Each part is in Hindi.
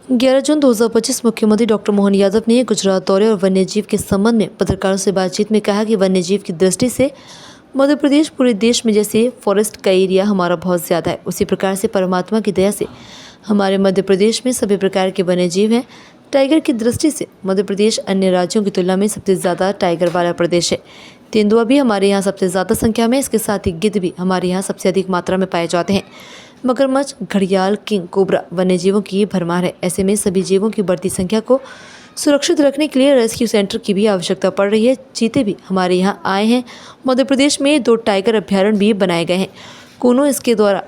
11 जून 2025 मुख्यमंत्री डॉक्टर मोहन यादव ने गुजरात दौरे और वन्यजीव के संबंध में पत्रकारों से बातचीत में कहा कि वन्यजीव की दृष्टि से मध्य प्रदेश पूरे देश में जैसे फॉरेस्ट का एरिया हमारा बहुत ज़्यादा है, उसी प्रकार से परमात्मा की दया से हमारे मध्य प्रदेश में सभी प्रकार के वन्यजीव हैं। टाइगर की दृष्टि से मध्य प्रदेश अन्य राज्यों की तुलना में सबसे ज़्यादा टाइगर वाला प्रदेश है। तेंदुआ भी हमारे यहाँ सबसे ज़्यादा संख्या में, इसके साथ ही गिद्ध भी हमारे यहाँ सबसे अधिक मात्रा में पाए जाते हैं। मगरमच्छ, घड़ियाल, किंग कोबरा वन्यजीवों की भरमार है। ऐसे में सभी जीवों की बढ़ती संख्या को सुरक्षित रखने के लिए रेस्क्यू सेंटर की भी आवश्यकता पड़ रही है। चीते भी हमारे यहाँ आए हैं। मध्य प्रदेश में 2 टाइगर अभ्यारण्य भी बनाए गए हैं। कूनो इसके द्वारा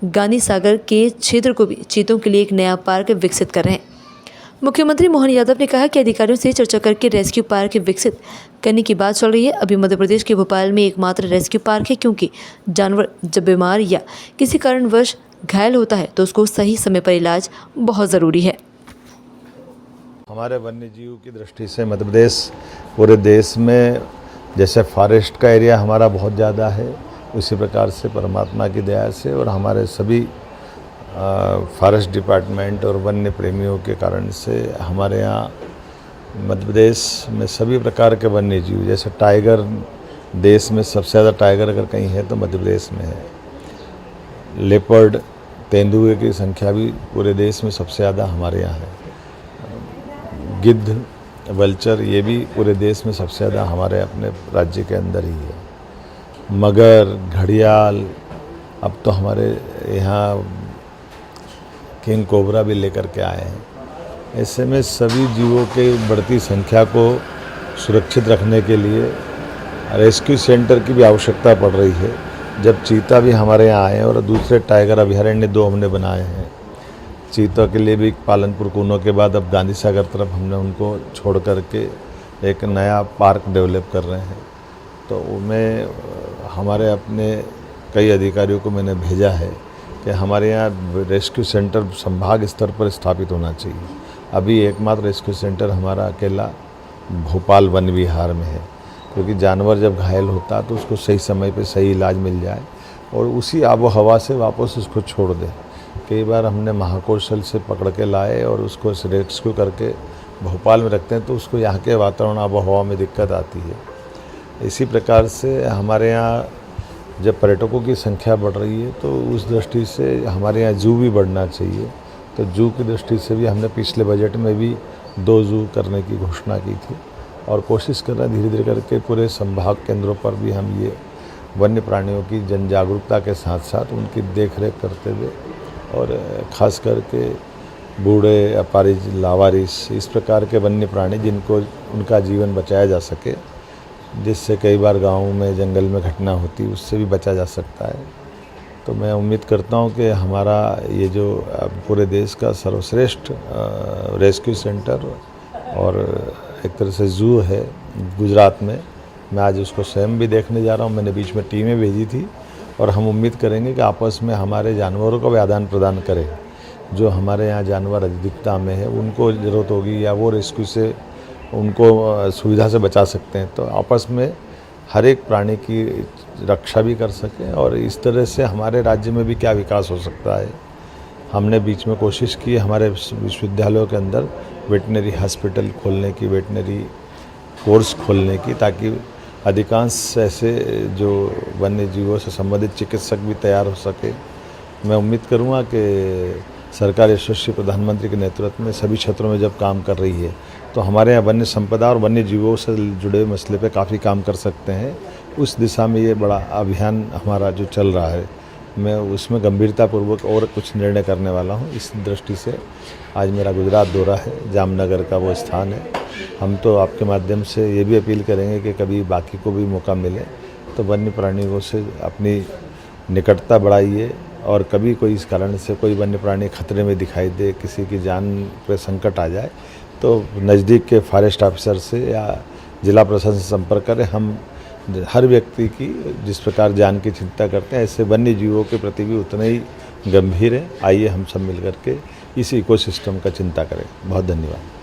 गांधी सागर के क्षेत्र को भी चीतों के लिए एक नया पार्क विकसित कर रहे हैं। मुख्यमंत्री मोहन यादव ने कहा कि अधिकारियों से चर्चा करके रेस्क्यू पार्क विकसित करने की बात चल रही है। अभी मध्य प्रदेश के भोपाल में एकमात्र रेस्क्यू पार्क है, क्योंकि जानवर जब बीमार या किसी कारणवश घायल होता है तो उसको सही समय पर इलाज बहुत ज़रूरी है। हमारे वन्यजीव की दृष्टि से मध्य प्रदेश पूरे देश में जैसे फॉरेस्ट का एरिया हमारा बहुत ज़्यादा है, उसी प्रकार से परमात्मा की दया से और हमारे सभी फॉरेस्ट डिपार्टमेंट और वन्य प्रेमियों के कारण से हमारे यहाँ मध्य प्रदेश में सभी प्रकार के वन्य जीव, जैसे टाइगर, देश में सबसे ज़्यादा टाइगर अगर कहीं है तो मध्य प्रदेश में है। लेपर्ड, तेंदुए की संख्या भी पूरे देश में सबसे ज़्यादा हमारे यहाँ है। गिद्ध, वल्चर, ये भी पूरे देश में सबसे ज़्यादा हमारे अपने राज्य के अंदर ही है। मगर, घड़ियाल, अब तो हमारे यहाँ किंग कोबरा भी लेकर के आए हैं। ऐसे में सभी जीवों के बढ़ती संख्या को सुरक्षित रखने के लिए रेस्क्यू सेंटर की भी आवश्यकता पड़ रही है। जब चीता भी हमारे यहाँ आए हैं और दूसरे टाइगर अभयारण्य 2 हमने बनाए हैं। चीता के लिए भी पालनपुर कूनो के बाद अब गांधी सागर तरफ हमने उनको छोड़ करके एक नया पार्क डेवलप कर रहे हैं। तो उनमें हमारे अपने कई अधिकारियों को मैंने भेजा है कि हमारे यहाँ रेस्क्यू सेंटर संभाग स्तर पर स्थापित होना चाहिए। अभी एकमात्र रेस्क्यू सेंटर हमारा अकेला भोपाल वन विहार में है, क्योंकि जानवर जब घायल होता है तो उसको सही समय पे सही इलाज मिल जाए और उसी आबो हवा से वापस उसको छोड़ दें। कई बार हमने महाकौशल से पकड़ के लाए और उसको रेस्क्यू करके भोपाल में रखते हैं तो उसको यहाँ के वातावरण आबो हवा में दिक्कत आती है। इसी प्रकार से हमारे यहाँ जब पर्यटकों की संख्या बढ़ रही है तो उस दृष्टि से हमारे यहाँ जू भी बढ़ना चाहिए। तो जू की दृष्टि से भी हमने पिछले बजट में भी 2 जू करने की घोषणा की थी और कोशिश कर रहे हैं धीरे धीरे करके पूरे संभाग केंद्रों पर भी हम ये वन्य प्राणियों की जन जागरूकता के साथ साथ उनकी देखरेख करते हुए और ख़ास करके बूढ़े, अपारिज, लावारिस, इस प्रकार के वन्य प्राणी जिनको उनका जीवन बचाया जा सके, जिससे कई बार गाँव में जंगल में घटना होती है उससे भी बचा जा सकता है। तो मैं उम्मीद करता हूँ कि हमारा ये जो पूरे देश का सर्वश्रेष्ठ रेस्क्यू सेंटर और एक तरह से जू है गुजरात में, मैं आज उसको स्वयं भी देखने जा रहा हूँ। मैंने बीच में टीमें भेजी थी और हम उम्मीद करेंगे कि आपस में हमारे जानवरों का भी आदान प्रदान करें। जो हमारे यहाँ जानवर अधिकता में है उनको ज़रूरत होगी या वो रेस्क्यू से उनको सुविधा से बचा सकते हैं, तो आपस में हर एक प्राणी की रक्षा भी कर सकें और इस तरह से हमारे राज्य में भी क्या विकास हो सकता है। हमने बीच में कोशिश की हमारे विश्वविद्यालयों के अंदर वेटनरी हॉस्पिटल खोलने की, वेटनरी कोर्स खोलने की, ताकि अधिकांश ऐसे जो वन्य जीवों से संबंधित चिकित्सक भी तैयार हो सके। मैं उम्मीद करूँगा कि सरकार यशस्वी प्रधानमंत्री के नेतृत्व में सभी क्षेत्रों में जब काम कर रही है तो हमारे यहाँ वन्य संपदा और वन्य जीवों से जुड़े मसले पे काफ़ी काम कर सकते हैं। उस दिशा में ये बड़ा अभियान हमारा जो चल रहा है, मैं उसमें गंभीरतापूर्वक और कुछ निर्णय करने वाला हूँ। इस दृष्टि से आज मेरा गुजरात दौरा है, जामनगर का वो स्थान है। हम तो आपके माध्यम से ये भी अपील करेंगे कि कभी बाकी को भी मौका मिले तो वन्य प्राणियों से अपनी निकटता बढ़ाइए और कभी कोई इस कारण से कोई वन्य प्राणी खतरे में दिखाई दे, किसी की जान पर संकट आ जाए तो नज़दीक के फॉरेस्ट ऑफिसर से या जिला प्रशासन से संपर्क करें। हम हर व्यक्ति की जिस प्रकार जान की चिंता करते हैं ऐसे वन्य जीवों के प्रति भी उतने ही गंभीर हैं। आइए हम सब मिल कर के इस इकोसिस्टम का चिंता करें। बहुत धन्यवाद।